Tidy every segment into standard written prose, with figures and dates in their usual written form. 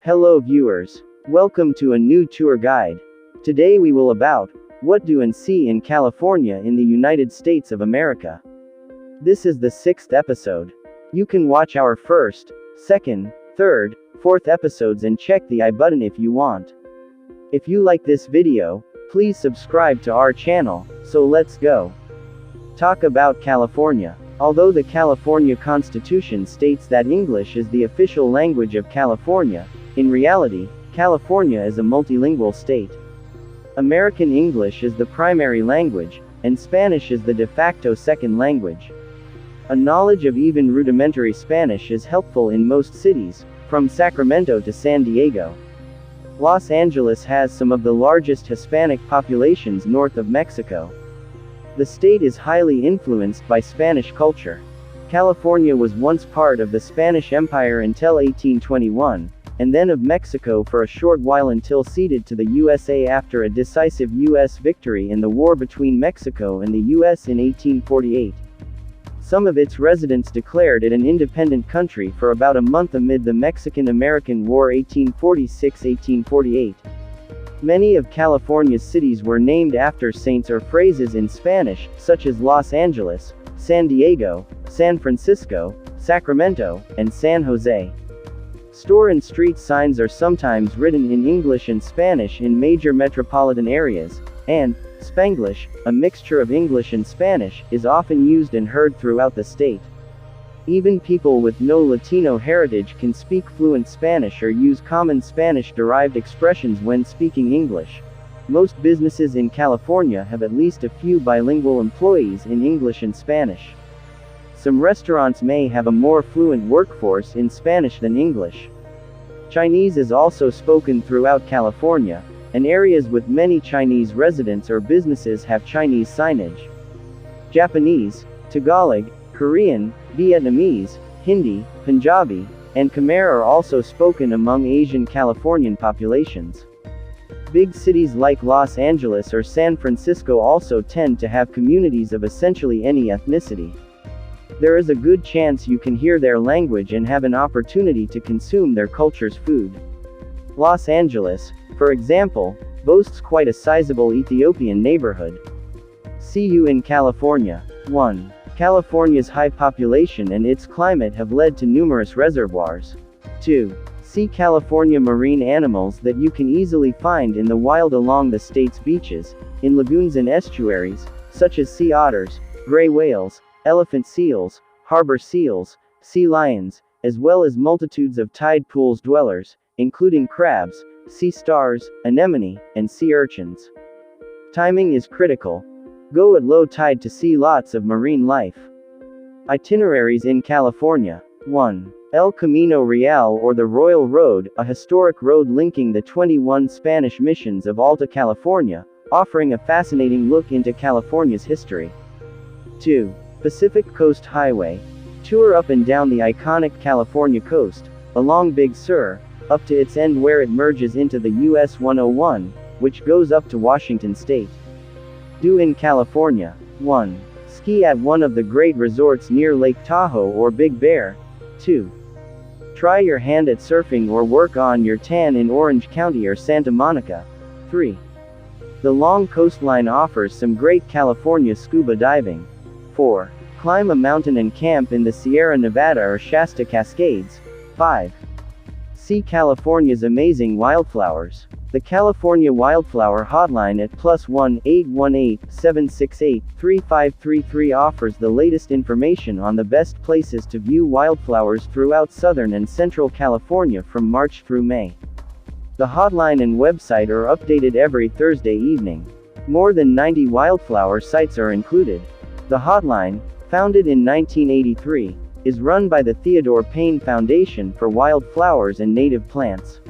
Hello viewers. Welcome to a new tour guide. Today we will about what do and see in California in the United States of America. This is the 6th episode. You can watch our first, second, third, fourth episodes and check the I button if you want. If you like this video, please subscribe to our channel. So let's go. Talk about California. Although the California Constitution states that English is the official language of California, in reality, California is a multilingual state. American English is the primary language, and Spanish is the de facto second language. A knowledge of even rudimentary Spanish is helpful in most cities, from Sacramento to San Diego. Los Angeles has some of the largest Hispanic populations north of Mexico. The state is highly influenced by Spanish culture. California was once part of the Spanish Empire until 1821, and then of Mexico for a short while until ceded to the USA after a decisive U.S. victory in the war between Mexico and the U.S. in 1848. Some of its residents declared it an independent country for about a month amid the Mexican-American War 1846-1848. Many of California's cities were named after saints or phrases in Spanish, such as Los Angeles, San Diego, San Francisco, Sacramento, and San Jose. Store and street signs are sometimes written in English and Spanish in major metropolitan areas, and Spanglish, a mixture of English and Spanish, is often used and heard throughout the state. Even people with no Latino heritage can speak fluent Spanish or use common Spanish-derived expressions when speaking English. Most businesses in California have at least a few bilingual employees in English and Spanish. Some restaurants may have a more fluent workforce in Spanish than English. Chinese is also spoken throughout California, and areas with many Chinese residents or businesses have Chinese signage. Japanese, Tagalog, Korean, Vietnamese, Hindi, Punjabi, and Khmer are also spoken among Asian Californian populations. Big cities like Los Angeles or San Francisco also tend to have communities of essentially any ethnicity. There is a good chance you can hear their language and have an opportunity to consume their culture's food. Los Angeles, for example, boasts quite a sizable Ethiopian neighborhood. See you in California. 1. California's high population and its climate have led to numerous reservoirs. 2. See California marine animals that you can easily find in the wild along the state's beaches, in lagoons and estuaries, such as sea otters, gray whales, elephant seals, harbor seals, sea lions, as well as multitudes of tide pools dwellers, including crabs, sea stars, anemone, and sea urchins. Timing is critical. Go at low tide to see lots of marine life. Itineraries in California. 1. El Camino Real or the Royal Road, a historic road linking the 21 Spanish missions of Alta California, offering a fascinating look into California's history. 2. Pacific Coast Highway. Tour up and down the iconic California coast, along Big Sur, up to its end where it merges into the US 101, which goes up to Washington State. Do in California. 1. Ski at one of the great resorts near Lake Tahoe or Big Bear. 2. Try your hand at surfing or work on your tan in Orange County or Santa Monica. 3. The long coastline offers some great California scuba diving. 4. Climb a mountain and camp in the Sierra Nevada or Shasta Cascades. 5. See California's amazing wildflowers. The California Wildflower Hotline at +1 818 768 3533 offers the latest information on the best places to view wildflowers throughout Southern and Central California from March through May. The hotline and website are updated every Thursday evening. More than 90 wildflower sites are included. The hotline, founded in 1983, is run by the Theodore Payne Foundation for Wildflowers and Native Plants.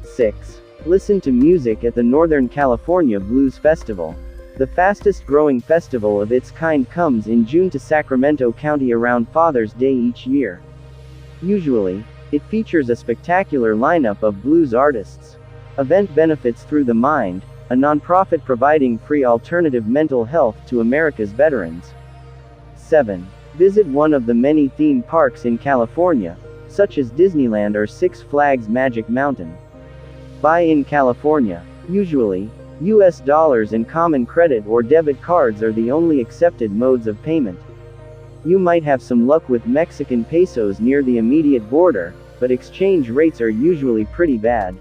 6. Listen to music at the Northern California Blues Festival. The fastest growing festival of its kind comes in June to Sacramento County around Father's Day each year. Usually, it features a spectacular lineup of blues artists. Event benefits Through the Mind, a nonprofit providing free alternative mental health to America's veterans. 7. Visit one of the many theme parks in California, such as Disneyland or Six Flags Magic Mountain. Buy in California. Usually, US dollars and common credit or debit cards are the only accepted modes of payment. You might have some luck with Mexican pesos near the immediate border, but exchange rates are usually pretty bad.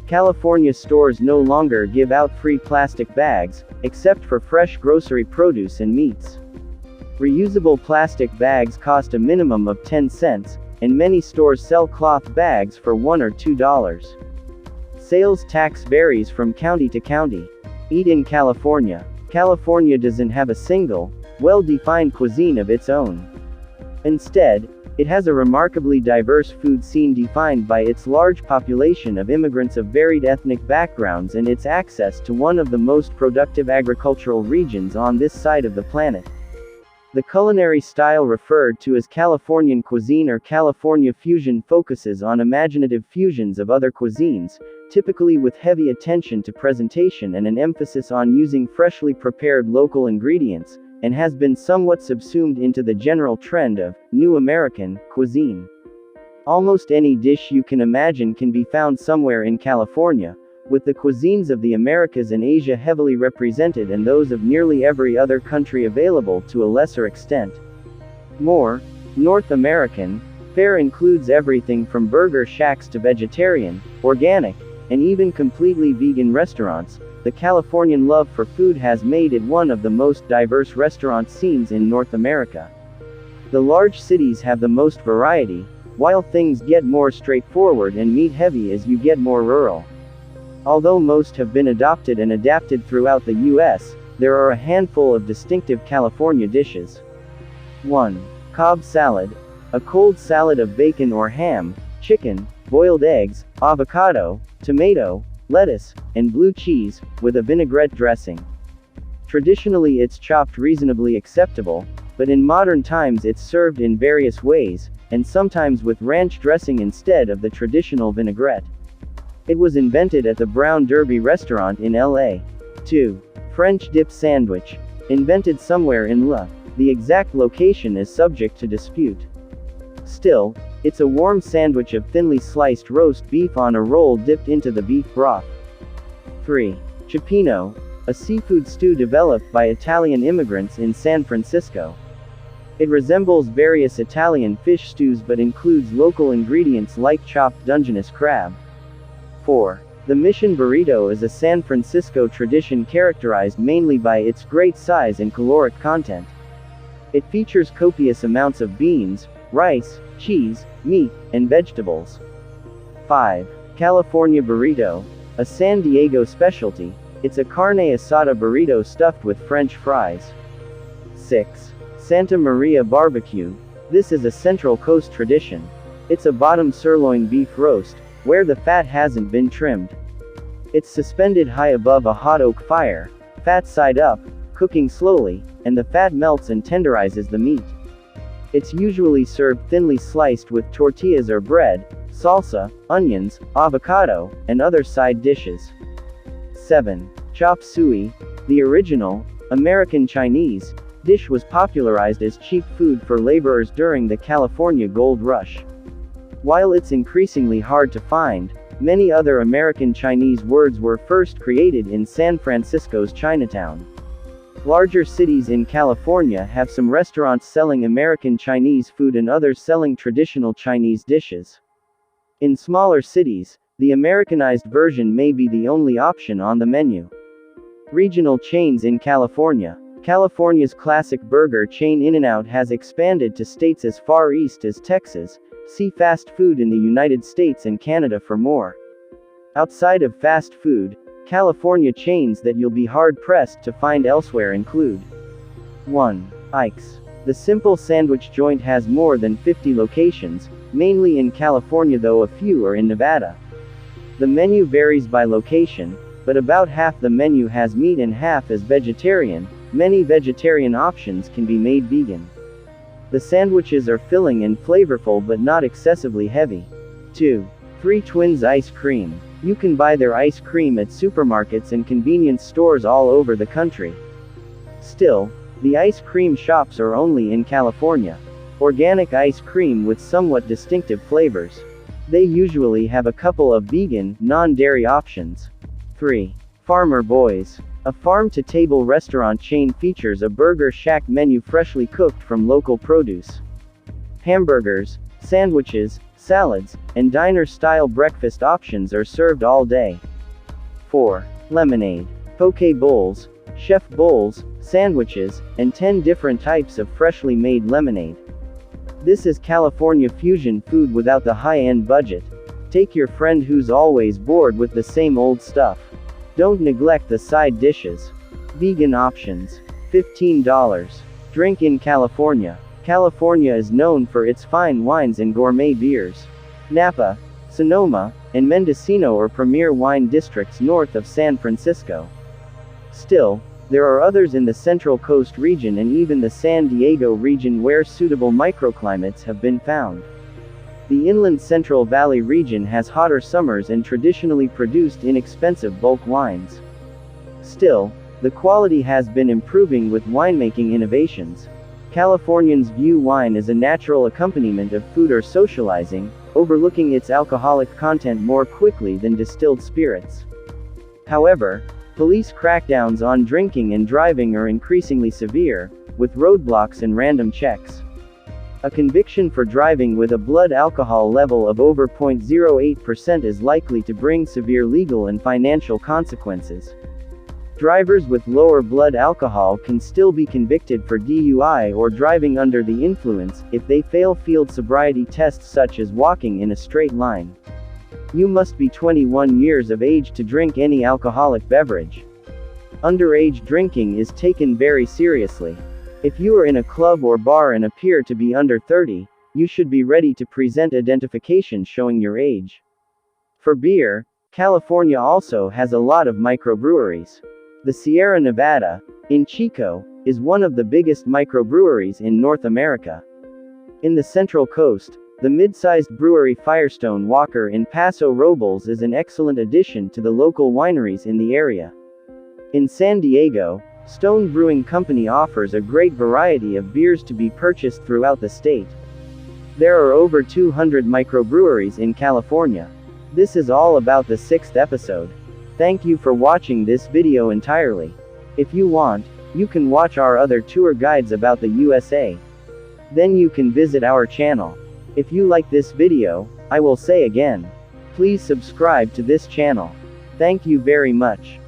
California stores no longer give out free plastic bags, except for fresh grocery produce and meats. Reusable plastic bags cost a minimum of 10 cents, and many stores sell cloth bags for $1 or $2. Sales tax varies from county to county. Eat in California. California doesn't have a single, well-defined cuisine of its own. Instead, it has a remarkably diverse food scene defined by its large population of immigrants of varied ethnic backgrounds and its access to one of the most productive agricultural regions on this side of the planet. The culinary style referred to as Californian cuisine or California fusion focuses on imaginative fusions of other cuisines, typically with heavy attention to presentation and an emphasis on using freshly prepared local ingredients, and has been somewhat subsumed into the general trend of New American cuisine. Almost any dish you can imagine can be found somewhere in California, with the cuisines of the Americas and Asia heavily represented and those of nearly every other country available to a lesser extent. More North American fare includes everything from burger shacks to vegetarian, organic, and even completely vegan restaurants. The Californian love for food has made it one of the most diverse restaurant scenes in North America. The large cities have the most variety, while things get more straightforward and meat-heavy as you get more rural. Although most have been adopted and adapted throughout the U.S., there are a handful of distinctive California dishes. 1. Cobb salad. A cold salad of bacon or ham, chicken, boiled eggs, avocado, tomato, lettuce, and blue cheese, with a vinaigrette dressing. Traditionally it's chopped reasonably acceptable, but in modern times it's served in various ways, and sometimes with ranch dressing instead of the traditional vinaigrette. It was invented at the Brown Derby restaurant in LA. 2. French dip sandwich. Invented somewhere in La. The exact location is subject to dispute. Still, it's a warm sandwich of thinly sliced roast beef on a roll dipped into the beef broth. 3. Cioppino. A seafood stew developed by Italian immigrants in San Francisco. It resembles various Italian fish stews but includes local ingredients like chopped Dungeness crab. 4. The Mission Burrito is a San Francisco tradition characterized mainly by its great size and caloric content. It features copious amounts of beans, rice, cheese, meat, and vegetables. 5. California Burrito. A San Diego specialty, it's a carne asada burrito stuffed with French fries. 6. Santa Maria Barbecue. This is a Central Coast tradition. It's a bottom sirloin beef roast, where the fat hasn't been trimmed. It's suspended high above a hot oak fire, fat side up, cooking slowly, and the fat melts and tenderizes the meat. It's usually served thinly sliced with tortillas or bread, salsa, onions, avocado, and other side dishes. 7. Chop suey. The original, American Chinese, dish was popularized as cheap food for laborers during the California Gold Rush. While it's increasingly hard to find, many other American Chinese words were first created in San Francisco's Chinatown. Larger cities in California have some restaurants selling American Chinese food and others selling traditional Chinese dishes. In smaller cities, the Americanized version may be the only option on the menu. Regional chains in California. California's classic burger chain In-N-Out has expanded to states as far east as Texas. See fast food in the United States and Canada for more. Outside of fast food, California chains that you'll be hard-pressed to find elsewhere include 1. Ike's. The simple sandwich joint has more than 50 locations, mainly in California though a few are in Nevada. The menu varies by location, but about half the menu has meat and half is vegetarian. Many vegetarian options can be made vegan. The sandwiches are filling and flavorful but not excessively heavy. 2. Three Twins Ice Cream. You can buy their ice cream at supermarkets and convenience stores all over the country. Still, the ice cream shops are only in California. Organic ice cream with somewhat distinctive flavors. They usually have a couple of vegan, non-dairy options. 3. Farmer Boys. A farm-to-table restaurant chain features a burger shack menu freshly cooked from local produce. Hamburgers, sandwiches, salads, and diner-style breakfast options are served all day. 4. Lemonade. Poke bowls, chef bowls, sandwiches, and 10 different types of freshly made lemonade. This is California fusion food without the high-end budget. Take your friend who's always bored with the same old stuff. Don't neglect the side dishes. Vegan options. $15. Drink in California. California is known for its fine wines and gourmet beers. Napa, Sonoma, and Mendocino are premier wine districts north of San Francisco. Still, there are others in the Central Coast region and even the San Diego region where suitable microclimates have been found. The inland Central Valley region has hotter summers and traditionally produced inexpensive bulk wines. Still, the quality has been improving with winemaking innovations. Californians view wine as a natural accompaniment of food or socializing, overlooking its alcoholic content more quickly than distilled spirits. However, police crackdowns on drinking and driving are increasingly severe, with roadblocks and random checks. A conviction for driving with a blood alcohol level of over 0.08% is likely to bring severe legal and financial consequences. Drivers with lower blood alcohol can still be convicted for DUI or driving under the influence, if they fail field sobriety tests such as walking in a straight line. You must be 21 years of age to drink any alcoholic beverage. Underage drinking is taken very seriously. If you are in a club or bar and appear to be under 30, you should be ready to present identification showing your age. For beer, California also has a lot of microbreweries. The Sierra Nevada, in Chico, is one of the biggest microbreweries in North America. In the Central Coast, the mid-sized brewery Firestone Walker in Paso Robles is an excellent addition to the local wineries in the area. In San Diego, Stone Brewing Company offers a great variety of beers to be purchased throughout the state. There are over 200 microbreweries in California. This is all about the 6th episode. Thank you for watching this video entirely. If you want, you can watch our other tour guides about the USA. Then you can visit our channel. If you like this video, I will say again, please subscribe to this channel. Thank you very much.